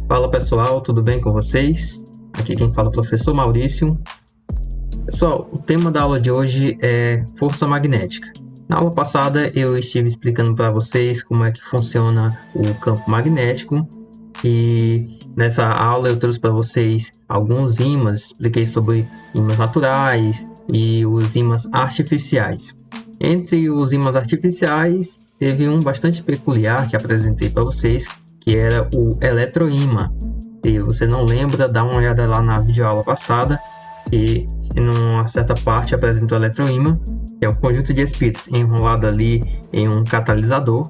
Fala pessoal, tudo bem com vocês? Aqui quem fala é o professor Maurício. Pessoal, o tema da aula de hoje é força magnética. Na aula passada eu estive explicando para vocês como é que funciona o campo magnético e nessa aula eu trouxe para vocês alguns ímãs, expliquei sobre ímãs naturais e os ímãs artificiais. Entre os ímãs artificiais, teve um bastante peculiar que apresentei para vocês, que era o eletroímã. Se você não lembra, dá uma olhada lá na videoaula passada, e em uma certa parte apresenta o eletroímã, que é um conjunto de espíritos enrolado ali em um catalisador,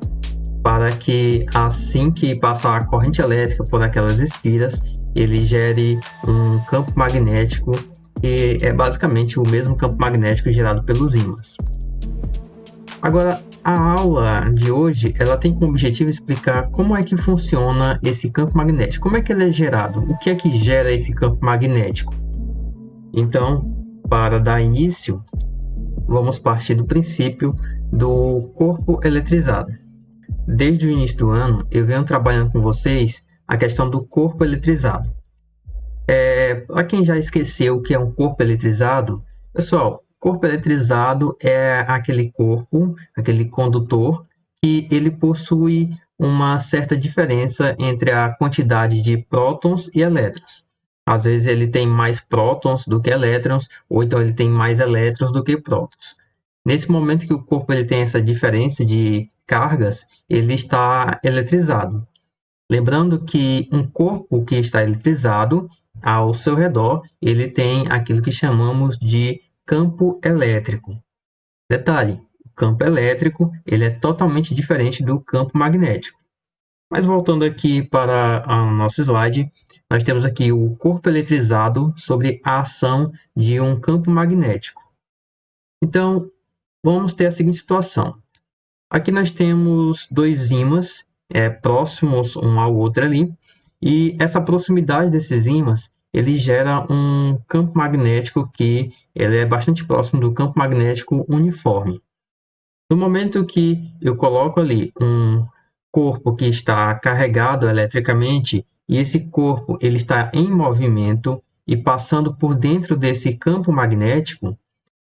para que assim que passa a corrente elétrica por aquelas espiras, ele gere um campo magnético, que é basicamente o mesmo campo magnético gerado pelos ímãs. Agora, a aula de hoje, ela tem como objetivo explicar como é que funciona esse campo magnético, como é que ele é gerado, o que é que gera esse campo magnético. Então, para dar início, vamos partir do princípio do corpo eletrizado. Desde o início do ano, eu venho trabalhando com vocês a questão do corpo eletrizado. Para quem já esqueceu o que é um corpo eletrizado, pessoal, corpo eletrizado é aquele corpo, aquele condutor, que ele possui uma certa diferença entre a quantidade de prótons e elétrons. Às vezes ele tem mais prótons do que elétrons, ou então ele tem mais elétrons do que prótons. Nesse momento que o corpo ele tem essa diferença de cargas, ele está eletrizado. Lembrando que um corpo que está eletrizado, ao seu redor, ele tem aquilo que chamamos de campo elétrico. Detalhe, o campo elétrico ele é totalmente diferente do campo magnético. Mas voltando aqui para o nosso slide, nós temos aqui o corpo eletrizado sobre a ação de um campo magnético. Então, vamos ter a seguinte situação. Aqui nós temos dois ímãs próximos um ao outro ali, e essa proximidade desses ímãs ele gera um campo magnético que ele é bastante próximo do campo magnético uniforme. No momento que eu coloco ali um corpo que está carregado eletricamente e esse corpo ele está em movimento e passando por dentro desse campo magnético,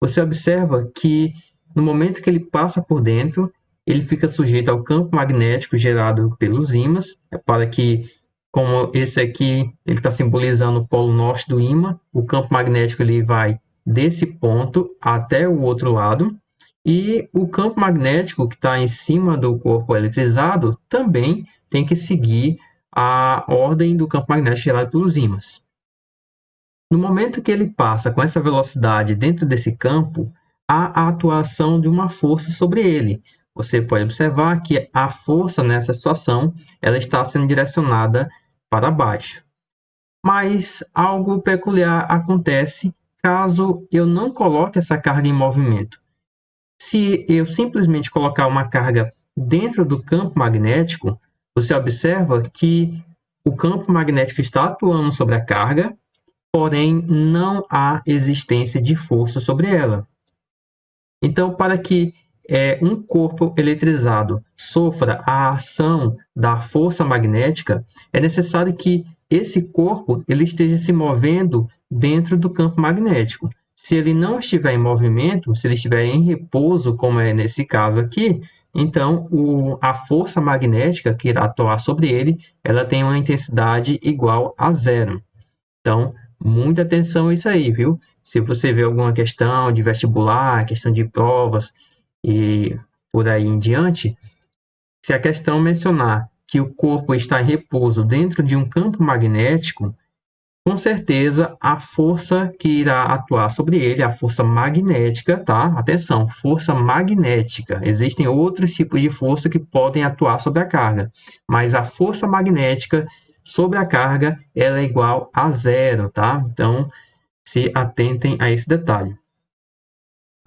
você observa que no momento que ele passa por dentro, ele fica sujeito ao campo magnético gerado pelos ímãs, para que, como esse aqui, ele está simbolizando o polo norte do ímã, o campo magnético ele vai desse ponto até o outro lado, e o campo magnético que está em cima do corpo eletrizado também tem que seguir a ordem do campo magnético gerado pelos ímãs. No momento que ele passa com essa velocidade dentro desse campo, há a atuação de uma força sobre ele. Você pode observar que a força nessa situação ela está sendo direcionada para baixo. Mas algo peculiar acontece caso eu não coloque essa carga em movimento. Se eu simplesmente colocar uma carga dentro do campo magnético, você observa que o campo magnético está atuando sobre a carga, porém não há existência de força sobre ela. Então, para que um corpo eletrizado sofra a ação da força magnética, é necessário que esse corpo ele esteja se movendo dentro do campo magnético. Se ele não estiver em movimento, se ele estiver em repouso, como é nesse caso aqui, então a força magnética que irá atuar sobre ele, ela tem uma intensidade igual a zero. Então, muita atenção a isso aí, viu? Se você vê alguma questão de vestibular, questão de provas e por aí em diante, se a questão mencionar que o corpo está em repouso dentro de um campo magnético, com certeza a força que irá atuar sobre ele, a força magnética, tá? Atenção, força magnética. Existem outros tipos de força que podem atuar sobre a carga, mas a força magnética sobre a carga ela é igual a zero, tá? Então, se atentem a esse detalhe.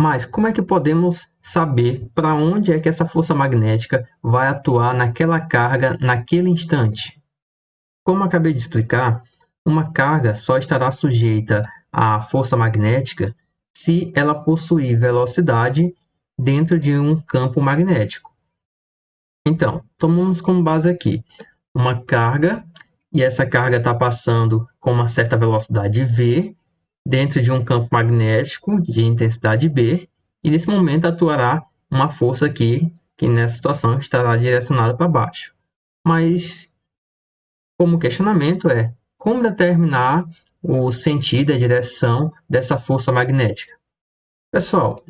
Mas como é que podemos saber para onde é que essa força magnética vai atuar naquela carga naquele instante? Como acabei de explicar, uma carga só estará sujeita à força magnética se ela possuir velocidade dentro de um campo magnético. Então, tomamos como base aqui uma carga, e essa carga está passando com uma certa velocidade v dentro de um campo magnético de intensidade B, e nesse momento atuará uma força aqui, que nessa situação estará direcionada para baixo. Mas, como questionamento é, como determinar o sentido e a direção dessa força magnética? Pessoal,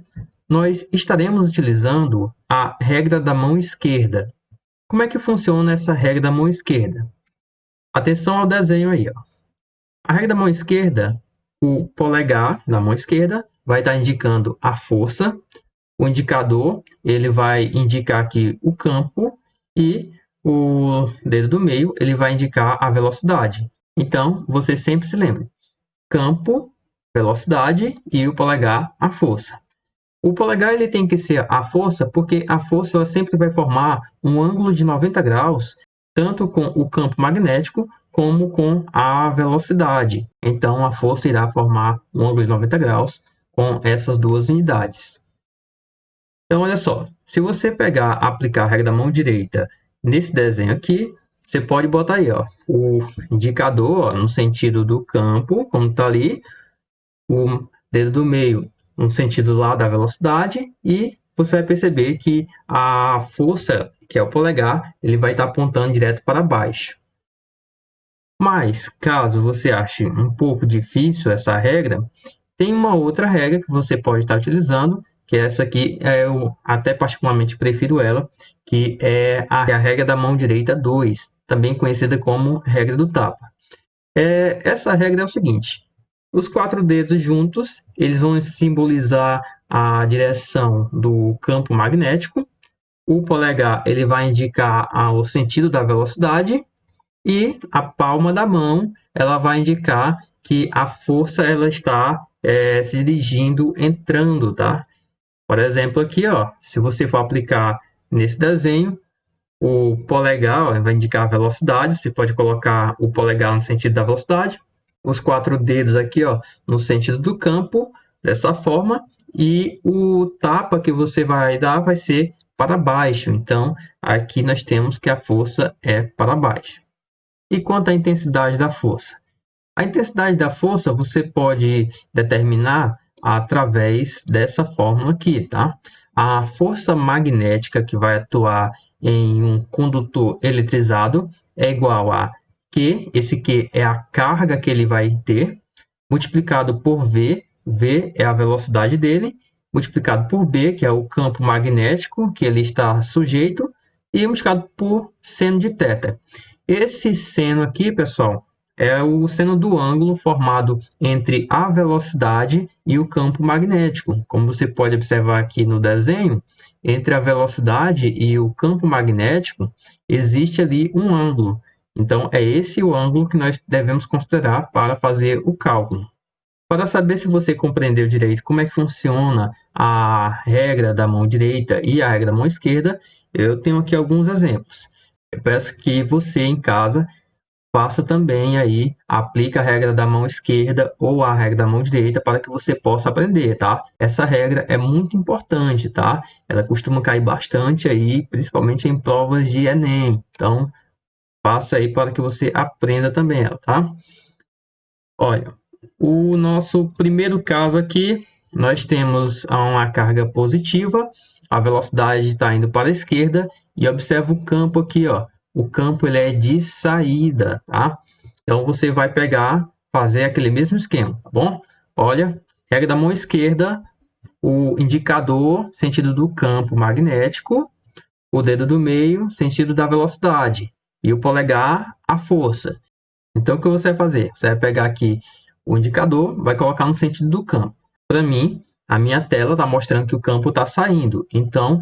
nós estaremos utilizando a regra da mão esquerda. Como é que funciona essa regra da mão esquerda? Atenção ao desenho aí, ó. A regra da mão esquerda, o polegar da mão esquerda vai estar indicando a força, o indicador ele vai indicar aqui o campo e o dedo do meio ele vai indicar a velocidade. Então, você sempre se lembre, campo, velocidade e o polegar, a força. O polegar ele tem que ser a força, porque a força ela sempre vai formar um ângulo de 90 graus, tanto com o campo magnético como com a velocidade. Então, a força irá formar um ângulo de 90 graus com essas duas unidades. Então, olha só, se você aplicar a regra da mão direita nesse desenho aqui, você pode botar aí, ó, o indicador ó, no sentido do campo, como está ali, o dedo do meio no sentido lá da velocidade, e você vai perceber que a força, que é o polegar, ele vai estar apontando direto para baixo. Mas, caso você ache um pouco difícil essa regra, tem uma outra regra que você pode estar utilizando, que essa aqui eu até particularmente prefiro ela, que é a regra da mão direita 2, também conhecida como regra do tapa. Essa regra é o seguinte, os 4 dedos juntos, eles vão simbolizar a direção do campo magnético, o polegar ele vai indicar o sentido da velocidade, e a palma da mão ela vai indicar que a força ela está se dirigindo, entrando, tá? Por exemplo, aqui, ó, se você for aplicar nesse desenho, o polegar ó, vai indicar a velocidade, você pode colocar o polegar no sentido da velocidade, os 4 dedos aqui ó, no sentido do campo, dessa forma, e o tapa que você vai dar vai ser para baixo. Então, aqui nós temos que a força é para baixo. E quanto à intensidade da força? A intensidade da força você pode determinar através dessa fórmula aqui, tá? A força magnética que vai atuar em um condutor eletrizado é igual a Q, esse Q é a carga que ele vai ter, multiplicado por V, V é a velocidade dele, multiplicado por B, que é o campo magnético que ele está sujeito, e multiplicado por seno de θ. Esse seno aqui, pessoal, é o seno do ângulo formado entre a velocidade e o campo magnético. Como você pode observar aqui no desenho, entre a velocidade e o campo magnético, existe ali um ângulo. Então, é esse o ângulo que nós devemos considerar para fazer o cálculo. Para saber se você compreendeu direito como é que funciona a regra da mão direita e a regra da mão esquerda, eu tenho aqui alguns exemplos. Eu peço que você em casa faça também aí, aplique a regra da mão esquerda ou a regra da mão direita para que você possa aprender, tá? Essa regra é muito importante, tá? Ela costuma cair bastante aí, principalmente em provas de Enem. Então, faça aí para que você aprenda também ela, tá? Olha, o nosso primeiro caso aqui, nós temos uma carga positiva, a velocidade está indo para a esquerda, e observa o campo aqui, ó. O campo ele é de saída, tá? Então, você vai fazer aquele mesmo esquema, tá bom? Olha, regra da mão esquerda, o indicador, sentido do campo magnético, o dedo do meio, sentido da velocidade, e o polegar, a força. Então, o que você vai fazer? Você vai pegar aqui o indicador, vai colocar no sentido do campo. Para mim, a minha tela está mostrando que o campo está saindo. Então,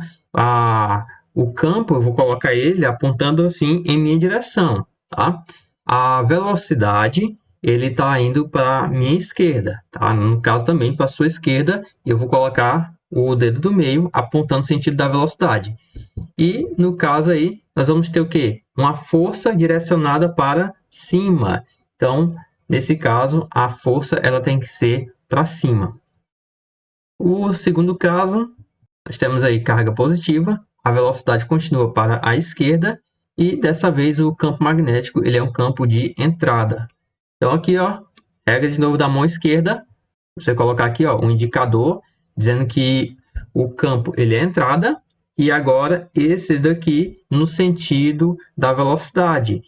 o campo, eu vou colocar ele apontando assim em minha direção, tá? A velocidade, ele está indo para a minha esquerda, tá? No caso também para a sua esquerda, eu vou colocar o dedo do meio apontando no sentido da velocidade. E, no caso aí, nós vamos ter o quê? Uma força direcionada para cima. Então, Nesse caso, a força ela tem que ser para cima. O segundo caso, nós temos aí carga positiva, a velocidade continua para a esquerda e dessa vez o campo magnético ele é um campo de entrada. Então aqui, ó, regra de novo da mão esquerda, você colocar aqui, ó, um indicador dizendo que o campo ele é entrada e agora esse daqui no sentido da velocidade.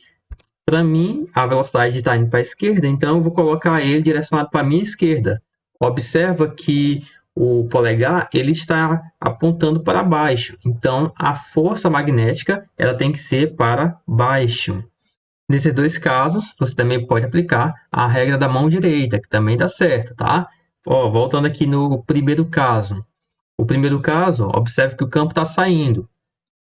Para mim, a velocidade está indo para a esquerda, então eu vou colocar ele direcionado para a minha esquerda. Observa que o polegar ele está apontando para baixo, então a força magnética ela tem que ser para baixo. Nesses dois casos, você também pode aplicar a regra da mão direita, que também dá certo, tá? Ó, voltando aqui no primeiro caso. O primeiro caso, observe que o campo está saindo.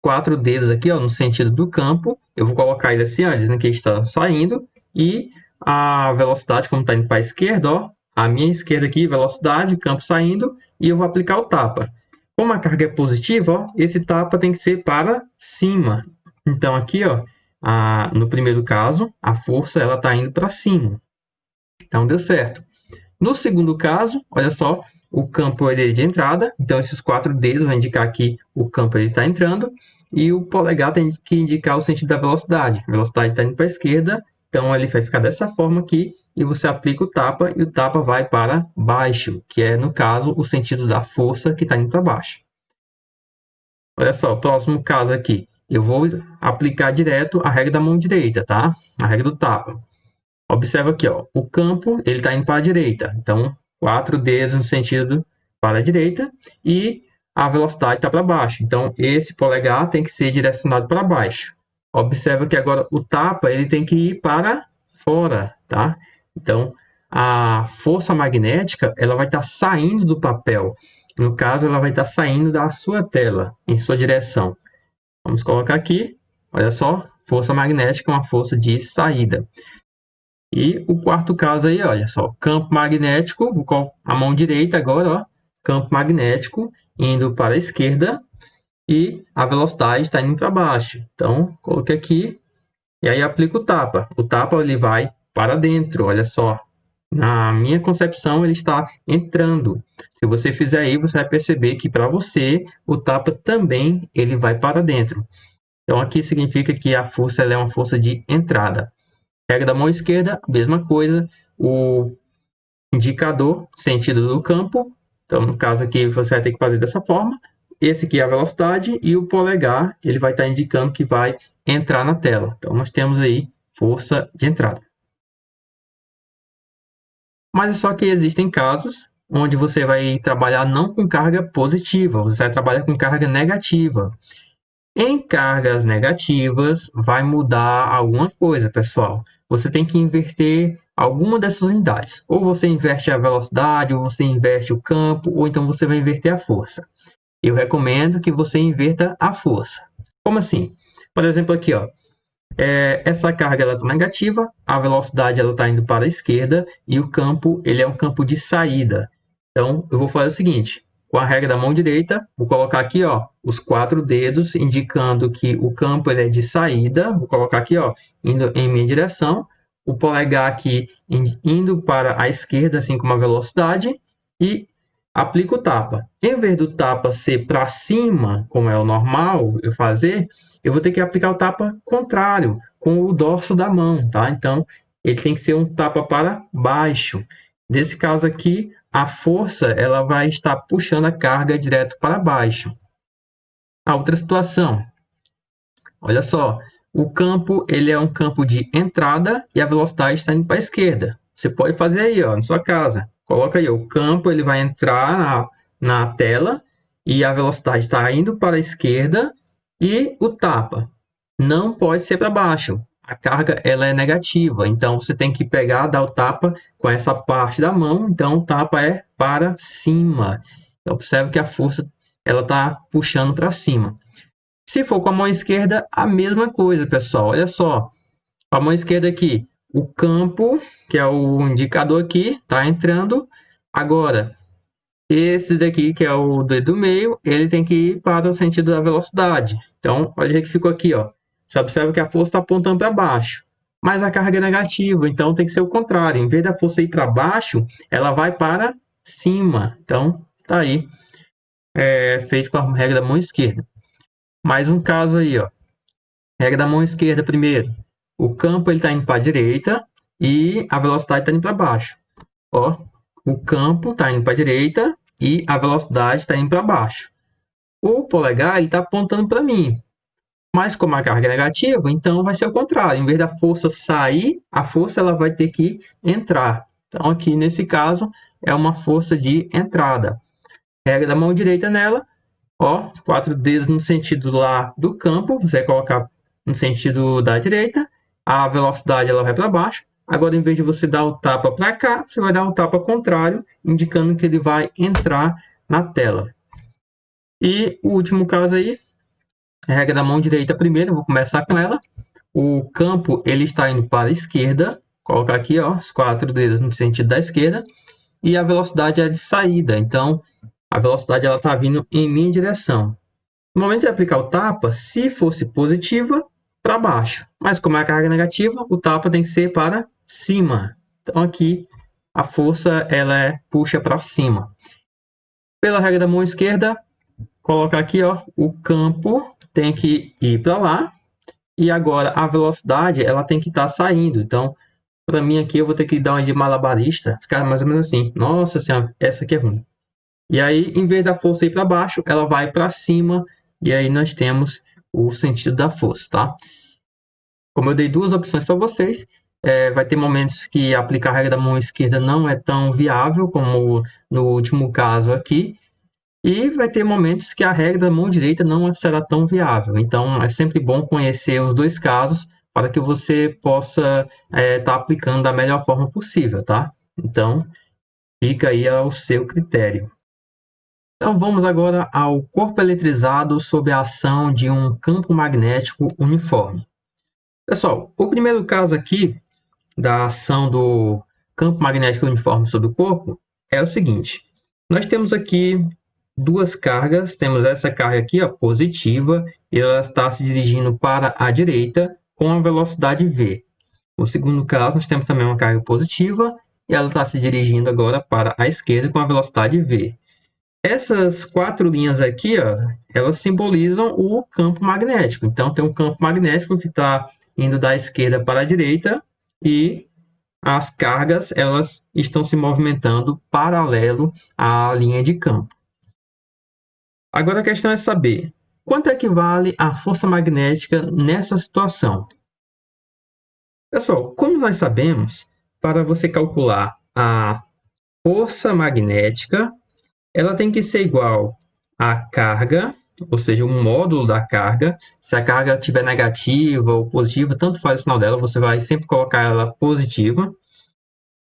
4 dedos aqui, ó, no sentido do campo. Eu vou colocar ele assim, ó, dizendo que ele está saindo. E a velocidade, como está indo para a esquerda, ó, a minha esquerda aqui, velocidade, campo saindo. E eu vou aplicar o tapa. Como a carga é positiva, ó, esse tapa tem que ser para cima. Então, aqui, ó, no primeiro caso, a força ela está indo para cima. Então, deu certo. No segundo caso, olha só, o campo ele é de entrada, então esses 4 dedos vão indicar que o campo está entrando, e o polegar tem que indicar o sentido da velocidade. A velocidade está indo para a esquerda, então ele vai ficar dessa forma aqui, e você aplica o tapa, e o tapa vai para baixo, que é, no caso, o sentido da força que está indo para baixo. Olha só, o próximo caso aqui. Eu vou aplicar direto a regra da mão direita, tá? A regra do tapa. Observa aqui, ó, o campo ele está indo para a direita. Então, 4 dedos no sentido para a direita e a velocidade está para baixo. Então, esse polegar tem que ser direcionado para baixo. Observa que agora o tapa ele tem que ir para fora, tá? Então, a força magnética ela vai estar saindo do papel. No caso, ela vai estar saindo da sua tela, em sua direção. Vamos colocar aqui, olha só, força magnética é uma força de saída. E o quarto caso aí, olha só, campo magnético, a mão direita agora, ó, campo magnético indo para a esquerda e a velocidade está indo para baixo. Então, coloquei aqui e aí aplico o tapa. O tapa ele vai para dentro, olha só. Na minha concepção, ele está entrando. Se você fizer aí, você vai perceber que para você, o tapa também ele vai para dentro. Então, aqui significa que a força ela é uma força de entrada. Regra da mão esquerda, mesma coisa. O indicador, sentido do campo. Então, no caso aqui, você vai ter que fazer dessa forma. Esse aqui é a velocidade e o polegar, ele vai estar indicando que vai entrar na tela. Então, nós temos aí força de entrada. Mas é só que existem casos onde você vai trabalhar não com carga positiva, você vai trabalhar com carga negativa. Em cargas negativas, vai mudar alguma coisa, pessoal. Você tem que inverter alguma dessas unidades. Ou você inverte a velocidade, ou você inverte o campo, ou então você vai inverter a força. Eu recomendo que você inverta a força. Como assim? Por exemplo, aqui, ó, essa carga está negativa, a velocidade está indo para a esquerda e o campo ele é um campo de saída. Então, eu vou fazer o seguinte, com a regra da mão direita, vou colocar aqui ó, os 4 dedos, indicando que o campo ele é de saída, vou colocar aqui ó, indo em minha direção, o polegar aqui indo para a esquerda, assim como a velocidade, e aplico o tapa. Em vez do tapa ser para cima, como é o normal eu fazer, eu vou ter que aplicar o tapa contrário, com o dorso da mão, tá? Então, ele tem que ser um tapa para baixo. Nesse caso aqui, a força ela vai estar puxando a carga direto para baixo. A outra situação, olha só, o campo ele é um campo de entrada e a velocidade está indo para a esquerda. Você pode fazer aí, ó, na sua casa. Coloca aí, o campo ele vai entrar na tela e a velocidade está indo para a esquerda e o tapa não pode ser para baixo. A carga ela é negativa, então você tem que pegar, dar o tapa com essa parte da mão, então o tapa é para cima. Então, observe que a força ela está puxando para cima. Se for com a mão esquerda, a mesma coisa, pessoal. Olha só, a mão esquerda aqui, o campo, que é o indicador aqui, está entrando. Agora, esse daqui, que é o dedo meio, ele tem que ir para o sentido da velocidade. Então, olha que ficou aqui, ó. Você observa que a força está apontando para baixo. mas a carga é negativa, então tem que ser o contrário. Em vez da força ir para baixo, ela vai para cima. Então, tá aí, feito com a regra da mão esquerda. Mais um caso aí, ó. Regra da mão esquerda primeiro. O campo está indo para a direita e a velocidade está indo para baixo. Ó, o campo está indo para a direita e a velocidade está indo para baixo. O polegar está apontando para mim. Mas como a carga é negativa, então vai ser o contrário. Em vez da força sair, a força ela vai ter que entrar. Então, aqui nesse caso, é uma força de entrada. Regra da mão direita nela, ó, 4 dedos no sentido lá do campo, você vai colocar no sentido da direita, a velocidade ela vai para baixo. Agora, em vez de você dar o tapa para cá, você vai dar o tapa contrário, indicando que ele vai entrar na tela. E o último caso aí, a regra da mão direita primeiro, eu vou começar com ela. O campo ele está indo para a esquerda, colocar aqui, ó, os 4 dedos no sentido da esquerda, e a velocidade é de saída, então a velocidade ela está vindo em minha direção. No momento de aplicar o tapa, se fosse positiva, para baixo. Mas como é a carga negativa, o tapa tem que ser para cima. Então aqui a força ela puxa para cima. Pela regra da mão esquerda, colocar aqui, ó, o campo tem que ir para lá e agora a velocidade ela tem que estar saindo. Então, para mim aqui eu vou ter que dar uma de malabarista, ficar mais ou menos assim. Nossa senhora, essa aqui é ruim. E aí, em vez da força ir para baixo, ela vai para cima e aí nós temos o sentido da força, tá? Como eu dei duas opções para vocês, vai ter momentos que aplicar a regra da mão esquerda não é tão viável como no último caso aqui, e vai ter momentos que a regra da mão direita não será tão viável. Então, é sempre bom conhecer os dois casos para que você possa estar aplicando da melhor forma possível, tá? Então, fica aí ao seu critério. Então, vamos agora ao corpo eletrizado sob a ação de um campo magnético uniforme. Pessoal, o primeiro caso aqui da ação do campo magnético uniforme sobre o corpo é o seguinte. Nós temos aqui duas cargas, temos essa carga aqui, ó, positiva, e ela está se dirigindo para a direita com a velocidade v. No segundo caso, nós temos também uma carga positiva, e ela está se dirigindo agora para a esquerda com a velocidade v. Essas 4 linhas aqui, ó, elas simbolizam o campo magnético. Então, tem um campo magnético que está indo da esquerda para a direita e as cargas elas estão se movimentando paralelo à linha de campo. Agora a questão é saber quanto equivale a força magnética nessa situação. Pessoal, como nós sabemos, para você calcular a força magnética, ela tem que ser igual à carga, ou seja, o módulo da carga. Se a carga estiver negativa ou positiva, tanto faz o sinal dela, você vai sempre colocar ela positiva,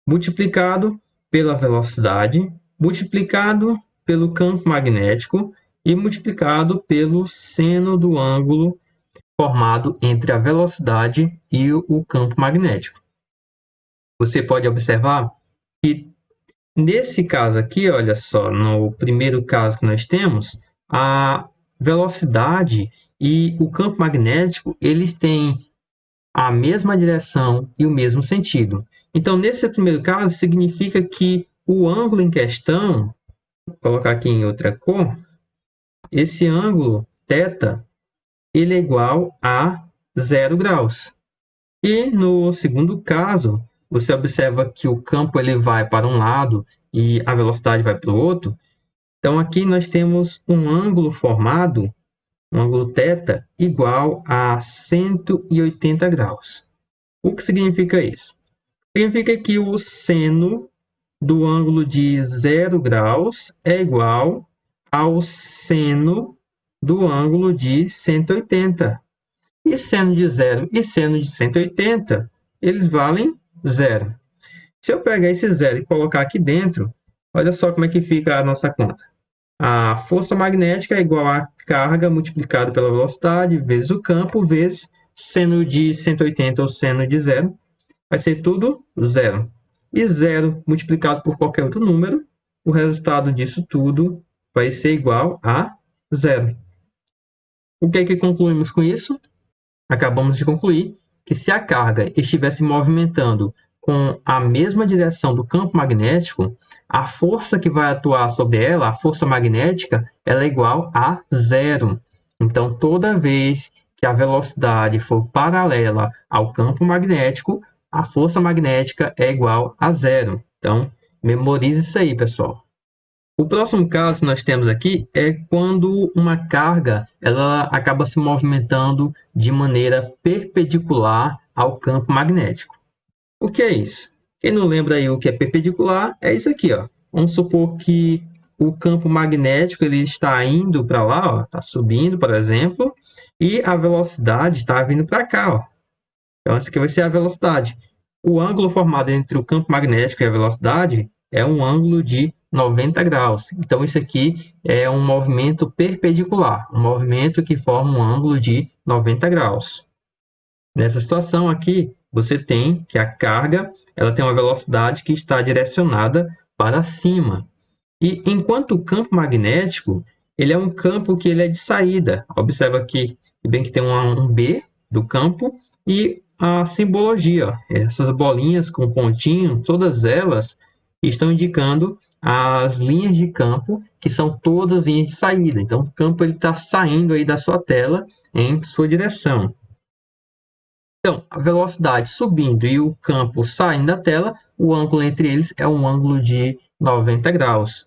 multiplicado pela velocidade, multiplicado pelo campo magnético e multiplicado pelo seno do ângulo formado entre a velocidade e o campo magnético. Você pode observar que nesse caso aqui, olha só, no primeiro caso que nós temos, a velocidade e o campo magnético, eles têm a mesma direção e o mesmo sentido. Então, nesse primeiro caso, significa que o ângulo em questão, vou colocar aqui em outra cor, esse ângulo θ, ele é igual a 0 graus. E no segundo caso, você observa que o campo ele vai para um lado e a velocidade vai para o outro. Então, aqui nós temos um ângulo formado, um ângulo θ, igual a 180 graus. O que significa isso? Significa que o seno do ângulo de 0 graus é igual ao seno do ângulo de 180. E seno de 0 e seno de 180, eles valem 0. Se eu pegar esse 0 e colocar aqui dentro, olha só como é que fica a nossa conta. A força magnética é igual a carga multiplicado pela velocidade vezes o campo vezes seno de 180 ou seno de 0. Vai ser tudo 0. E 0 multiplicado por qualquer outro número, o resultado disso tudo vai ser igual a 0. O que é que concluímos com isso? Acabamos de concluir que se a carga estivesse movimentando com a mesma direção do campo magnético, a força que vai atuar sobre ela, a força magnética, ela é igual a zero. Então, toda vez que a velocidade for paralela ao campo magnético, a força magnética é igual a zero. Então, memorize isso aí, pessoal. O próximo caso que nós temos aqui é quando uma carga ela acaba se movimentando de maneira perpendicular ao campo magnético. O que é isso? Quem não lembra aí o que é perpendicular, é isso aqui, ó. Vamos supor que o campo magnético ele está indo para lá, ó, está subindo, por exemplo, e a velocidade está vindo para cá, ó. Então, essa aqui vai ser a velocidade. O ângulo formado entre o campo magnético e a velocidade é um ângulo de 90 graus. Então, isso aqui é um movimento perpendicular, um movimento que forma um ângulo de 90 graus. Nessa situação aqui, você tem que a carga ela tem uma velocidade que está direcionada para cima. E enquanto o campo magnético ele é um campo que ele é de saída. Observa aqui bem que tem um B do campo e a simbologia, ó, essas bolinhas com pontinho, todas elas estão indicando as linhas de campo que são todas linhas de saída. Então, o campo está saindo aí da sua tela em sua direção. Então, a velocidade subindo e o campo saindo da tela, o ângulo entre eles é um ângulo de 90 graus.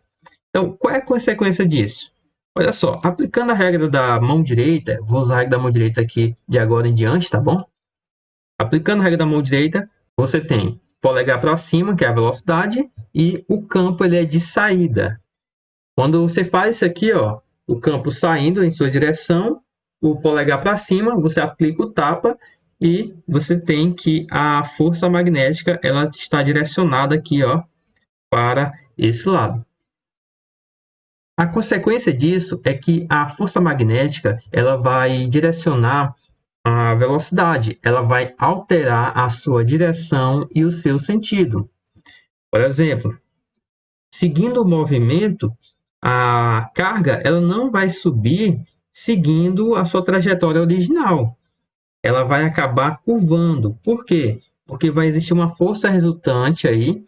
Então, qual é a consequência disso? Olha só, aplicando a regra da mão direita, vou usar a regra da mão direita aqui de agora em diante, tá bom? Aplicando a regra da mão direita, você tem polegar para cima, que é a velocidade, e o campo ele é de saída. Quando você faz isso aqui, ó, o campo saindo em sua direção, o polegar para cima, você aplica o tapa e você tem que a força magnética ela está direcionada aqui, ó, para esse lado. A consequência disso é que a força magnética ela vai direcionar a velocidade, ela vai alterar a sua direção e o seu sentido. Por exemplo, seguindo o movimento, a carga ela não vai subir seguindo a sua trajetória original. Ela vai acabar curvando. Por quê? Porque vai existir uma força resultante aí,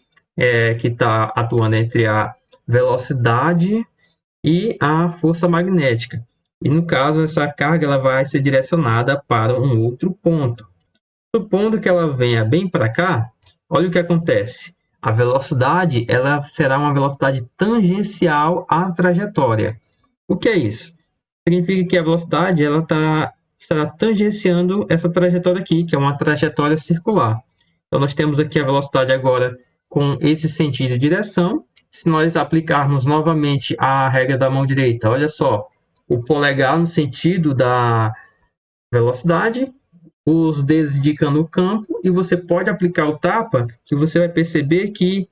que está atuando entre a velocidade e a força magnética. E no caso, essa carga ela vai ser direcionada para um outro ponto. Supondo que ela venha bem para cá, olha o que acontece. A velocidade ela será uma velocidade tangencial à trajetória. O que é isso? Significa que a velocidade ela estará tangenciando essa trajetória aqui, que é uma trajetória circular. Então, nós temos aqui a velocidade agora com esse sentido de direção. Se nós aplicarmos novamente a regra da mão direita, olha só, o polegar no sentido da velocidade, os dedos indicando o campo, e você pode aplicar o tapa, que você vai perceber que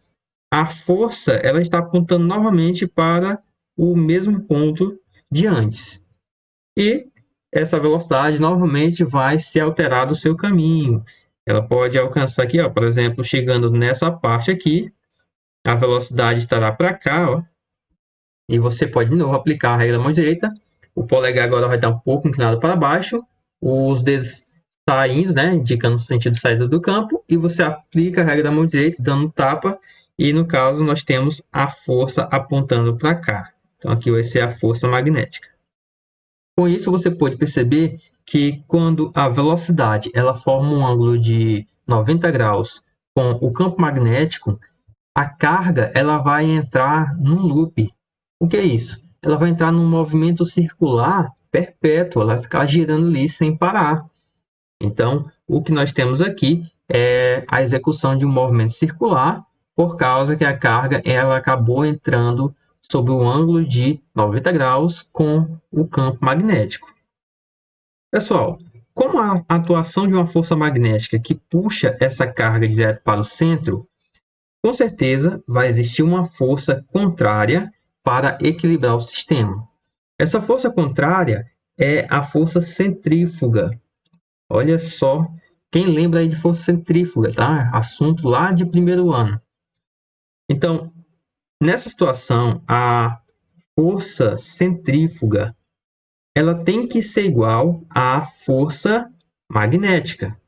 a força ela está apontando novamente para o mesmo ponto de antes. E essa velocidade novamente vai se alterar do seu caminho. Ela pode alcançar aqui, ó, por exemplo, chegando nessa parte aqui, a velocidade estará para cá, ó, e você pode de novo aplicar a regra da mão direita. O polegar agora vai estar um pouco inclinado para baixo, os dedos saindo, né, indicando o sentido de saída do campo, e você aplica a regra da mão direita, dando um tapa, e no caso nós temos a força apontando para cá. Então aqui vai ser a força magnética. Com isso você pode perceber que quando a velocidade ela forma um ângulo de 90 graus com o campo magnético, a carga ela vai entrar num loop. O que é isso? Ela vai entrar num movimento circular perpétuo, ela vai ficar girando ali sem parar. Então, o que nós temos aqui é a execução de um movimento circular por causa que a carga ela acabou entrando sob o ângulo de 90 graus com o campo magnético. Pessoal, como a atuação de uma força magnética que puxa essa carga direto para o centro, com certeza vai existir uma força contrária para equilibrar o sistema. Essa força contrária é a força centrífuga. Olha só, quem lembra aí de força centrífuga, tá? Assunto lá de primeiro ano. Então, nessa situação, a força centrífuga ela tem que ser igual à força magnética.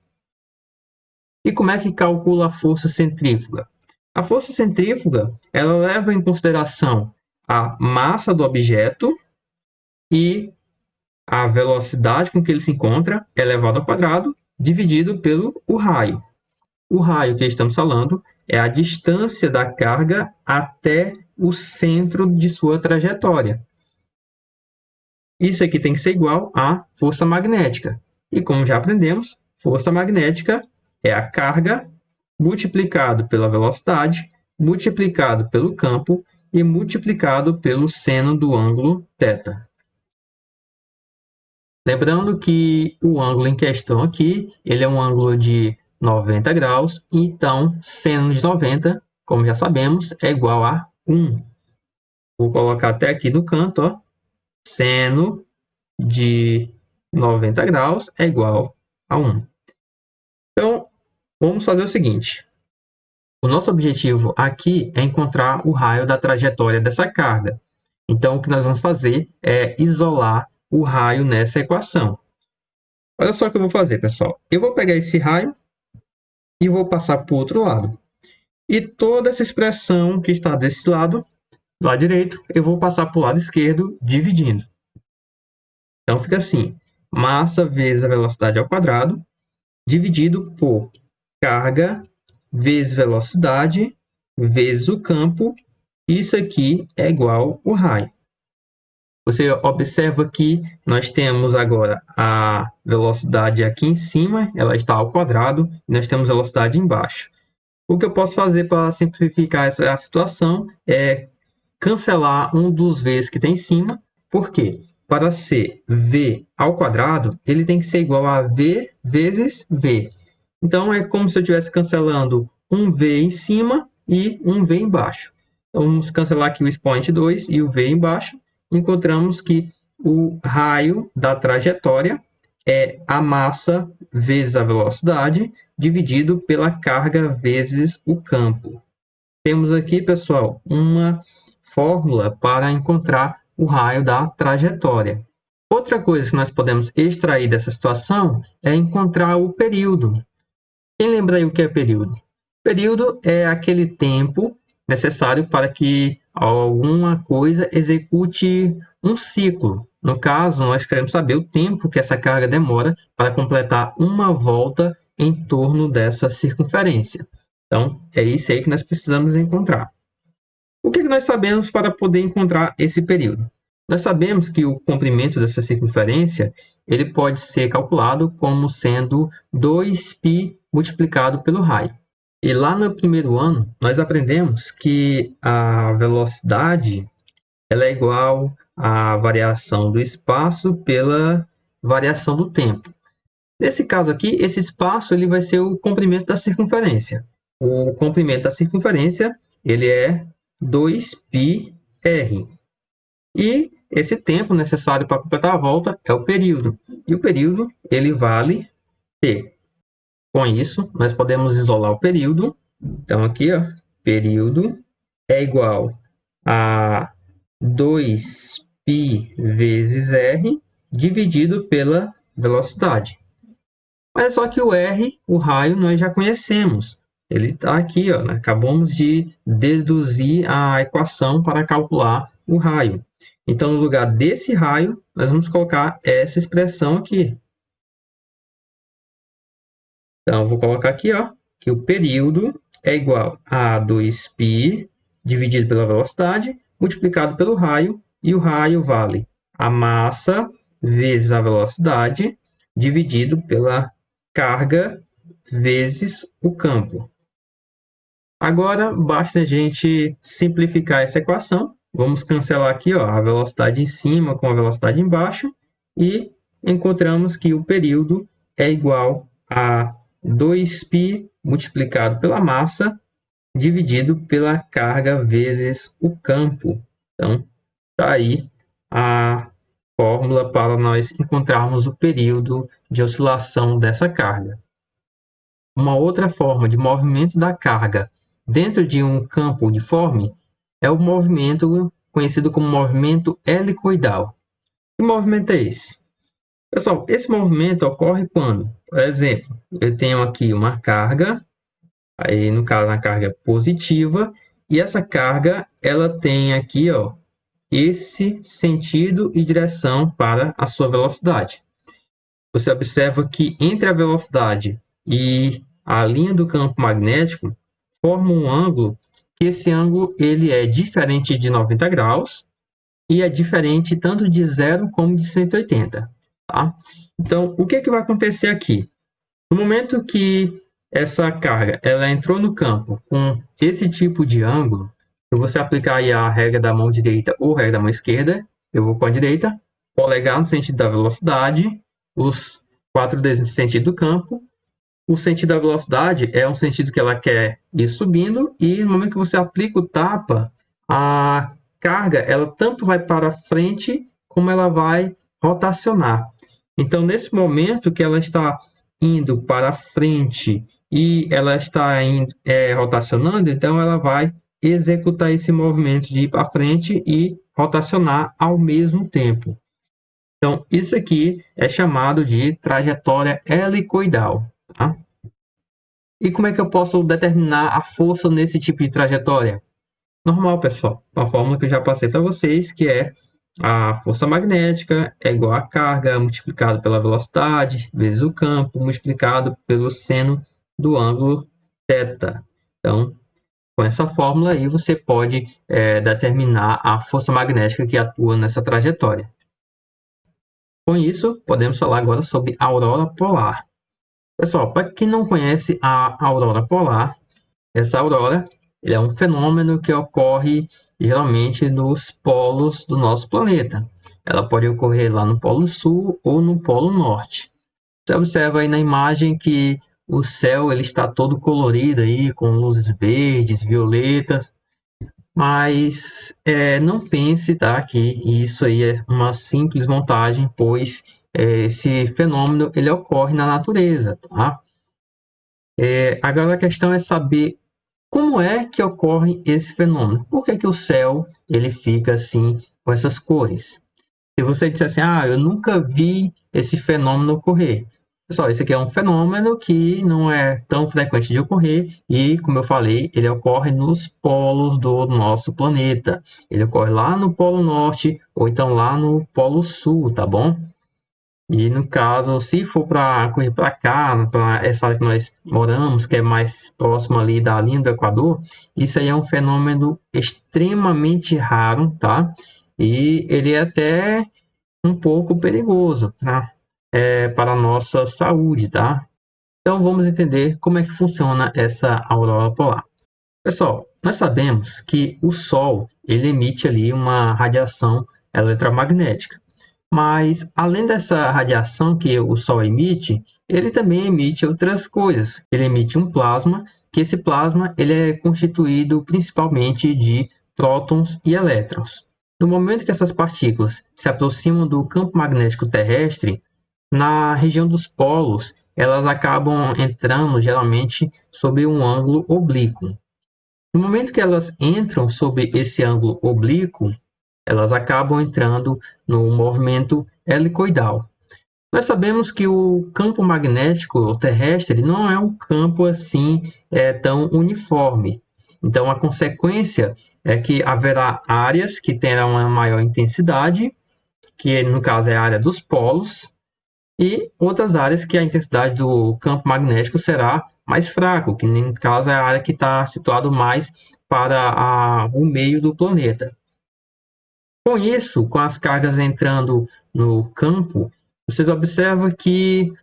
E como é que calcula a força centrífuga? A força centrífuga, ela leva em consideração a massa do objeto e a velocidade com que ele se encontra elevado ao quadrado, dividido pelo raio. O raio que estamos falando é a distância da carga até o centro de sua trajetória. Isso aqui tem que ser igual à força magnética. E como já aprendemos, força magnética é a carga multiplicado pela velocidade, multiplicado pelo campo e multiplicado pelo seno do ângulo θ. Lembrando que o ângulo em questão aqui, ele é um ângulo de 90 graus, então seno de 90, como já sabemos, é igual a 1. Vou colocar até aqui no canto, ó, seno de 90 graus é igual a 1. Então, vamos fazer o seguinte. O nosso objetivo aqui é encontrar o raio da trajetória dessa carga. Então, o que nós vamos fazer é isolar o raio nessa equação. Olha só o que eu vou fazer, pessoal. Eu vou pegar esse raio e vou passar para o outro lado. E toda essa expressão que está desse lado direito, eu vou passar para o lado esquerdo, dividindo. Então, fica assim, massa vezes a velocidade ao quadrado, dividido por carga vezes velocidade vezes o campo. Isso aqui é igual ao raio. Você observa que nós temos agora a velocidade aqui em cima, ela está ao quadrado, e nós temos a velocidade embaixo. O que eu posso fazer para simplificar essa situação é cancelar um dos v's que tem em cima. Por quê? Para ser v ao quadrado, ele tem que ser igual a v vezes v. Então, é como se eu estivesse cancelando um v em cima e um v embaixo. Então, vamos cancelar aqui o expoente 2 e o v embaixo. Encontramos que o raio da trajetória é a massa vezes a velocidade, dividido pela carga vezes o campo. Temos aqui, pessoal, uma fórmula para encontrar o raio da trajetória. Outra coisa que nós podemos extrair dessa situação é encontrar o período. Quem lembra aí o que é período? Período é aquele tempo necessário para que alguma coisa execute um ciclo. No caso, nós queremos saber o tempo que essa carga demora para completar uma volta em torno dessa circunferência. Então, é isso aí que nós precisamos encontrar. O que nós sabemos para poder encontrar esse período? Nós sabemos que o comprimento dessa circunferência ele pode ser calculado como sendo 2π multiplicado pelo raio. E lá no primeiro ano, nós aprendemos que a velocidade ela é igual à variação do espaço pela variação do tempo. Nesse caso aqui, esse espaço ele vai ser o comprimento da circunferência. O comprimento da circunferência ele é 2πr. E esse tempo necessário para completar a volta é o período. E o período ele vale t. Com isso, nós podemos isolar o período. Então, aqui, ó, período é igual a 2π vezes r dividido pela velocidade. Mas só que o r, o raio, nós já conhecemos. Ele está aqui, ó, né? Acabamos de deduzir a equação para calcular o raio. Então, no lugar desse raio, nós vamos colocar essa expressão aqui. Então, vou colocar aqui, ó, que o período é igual a 2π dividido pela velocidade, multiplicado pelo raio, e o raio vale a massa vezes a velocidade, dividido pela carga vezes o campo. Agora, basta a gente simplificar essa equação. Vamos cancelar aqui, ó, a velocidade em cima com a velocidade embaixo, e encontramos que o período é igual a 2π multiplicado pela massa, dividido pela carga vezes o campo. Então, está aí a fórmula para nós encontrarmos o período de oscilação dessa carga. Uma outra forma de movimento da carga dentro de um campo uniforme é o movimento conhecido como movimento helicoidal. Que movimento é esse? Pessoal, esse movimento ocorre quando Por exemplo, eu tenho aqui uma carga, aí no caso a carga positiva, e essa carga ela tem aqui, ó, esse sentido e direção para a sua velocidade. Você observa que entre a velocidade e a linha do campo magnético forma um ângulo, que esse ângulo ele é diferente de 90 graus e é diferente tanto de 0 como de 180, tá? Então, o que é que vai acontecer aqui? No momento que essa carga ela entrou no campo com esse tipo de ângulo, se você aplicar aí a regra da mão direita ou a regra da mão esquerda, eu vou com a direita, polegar no sentido da velocidade, os 4 dedos no sentido do campo. O sentido da velocidade é um sentido que ela quer ir subindo, e no momento que você aplica o tapa, a carga ela tanto vai para frente como ela vai rotacionar. Então, nesse momento que ela está indo para frente e ela está rotacionando, então ela vai executar esse movimento de ir para frente e rotacionar ao mesmo tempo. Então, isso aqui é chamado de trajetória helicoidal. Tá? E como é que eu posso determinar a força nesse tipo de trajetória? Normal, pessoal. Uma fórmula que eu já passei para vocês, que é a força magnética é igual a carga multiplicado pela velocidade, vezes o campo, multiplicado pelo seno do ângulo θ. Então, com essa fórmula aí, você pode determinar a força magnética que atua nessa trajetória. Com isso, podemos falar agora sobre a aurora polar. Pessoal, para quem não conhece a aurora polar, essa aurora é um fenômeno que ocorre geralmente nos polos do nosso planeta. Ela pode ocorrer lá no Polo Sul ou no Polo Norte. Você observa aí na imagem que o céu ele está todo colorido aí, com luzes verdes, violetas, mas não pense, tá, que isso aí é uma simples montagem, pois esse fenômeno ele ocorre na natureza, tá? Agora a questão é saber como é que ocorre esse fenômeno. Por que que o céu ele fica assim com essas cores? Se você disser assim, eu nunca vi esse fenômeno ocorrer. Pessoal, esse aqui é um fenômeno que não é tão frequente de ocorrer e, como eu falei, ele ocorre nos polos do nosso planeta. Ele ocorre lá no Polo Norte ou então lá no Polo Sul, tá bom? E no caso, se for para correr para cá, para essa área que nós moramos, que é mais próximo ali da linha do Equador, isso aí é um fenômeno extremamente raro, tá? E ele é até um pouco perigoso, tá? Para a nossa saúde, tá? Então vamos entender como é que funciona essa aurora polar. Pessoal, nós sabemos que o Sol ele emite ali uma radiação eletromagnética. Mas, além dessa radiação que o Sol emite, ele também emite outras coisas. Ele emite um plasma, que esse plasma ele é constituído principalmente de prótons e elétrons. No momento que essas partículas se aproximam do campo magnético terrestre, na região dos polos, elas acabam entrando geralmente sob um ângulo oblíquo. No momento que elas entram sob esse ângulo oblíquo, elas acabam entrando no movimento helicoidal. Nós sabemos que o campo magnético terrestre não é um campo assim tão uniforme. Então, a consequência é que haverá áreas que terão uma maior intensidade, que no caso é a área dos polos, e outras áreas que a intensidade do campo magnético será mais fraco, que no caso é a área que está situado mais para o meio do planeta. Com isso, com as cargas entrando no campo, vocês observam que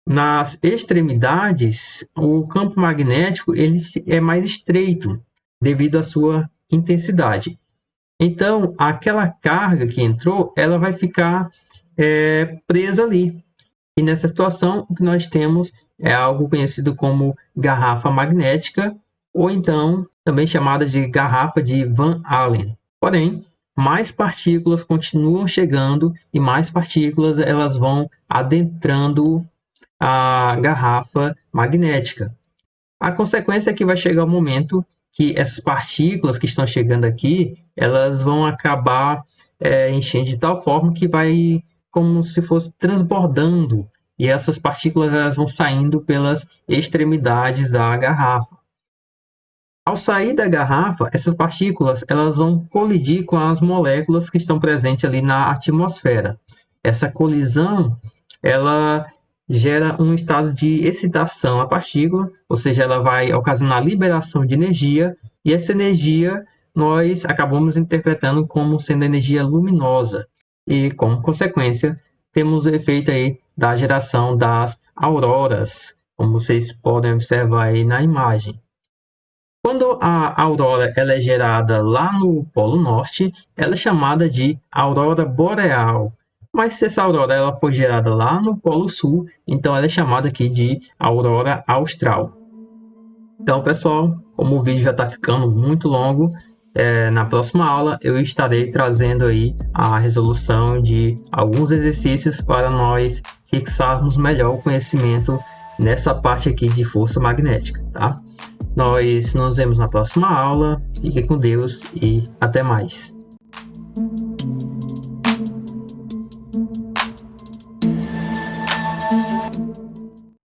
nas extremidades o campo magnético ele é mais estreito devido à sua intensidade. Então, aquela carga que entrou, ela vai ficar presa ali. E nessa situação, o que nós temos é algo conhecido como garrafa magnética, ou então também chamada de garrafa de Van Allen. Porém, mais partículas continuam chegando e mais partículas elas vão adentrando a garrafa magnética. A consequência é que vai chegar o momento que essas partículas que estão chegando aqui, elas vão acabar enchendo de tal forma que vai como se fosse transbordando e essas partículas elas vão saindo pelas extremidades da garrafa. Ao sair da garrafa, essas partículas elas vão colidir com as moléculas que estão presentes ali na atmosfera. Essa colisão, ela gera um estado de excitação na partícula, ou seja, ela vai ocasionar liberação de energia, e essa energia nós acabamos interpretando como sendo energia luminosa. E, como consequência, temos o efeito aí da geração das auroras, como vocês podem observar aí na imagem. Quando a aurora ela é gerada lá no Polo Norte, ela é chamada de aurora boreal. Mas se essa aurora ela for gerada lá no Polo Sul, então ela é chamada aqui de aurora austral. Então, pessoal, como o vídeo já está ficando muito longo, na próxima aula eu estarei trazendo aí a resolução de alguns exercícios para nós fixarmos melhor o conhecimento nessa parte aqui de força magnética, tá? Nós nos vemos na próxima aula. Fique com Deus e até mais.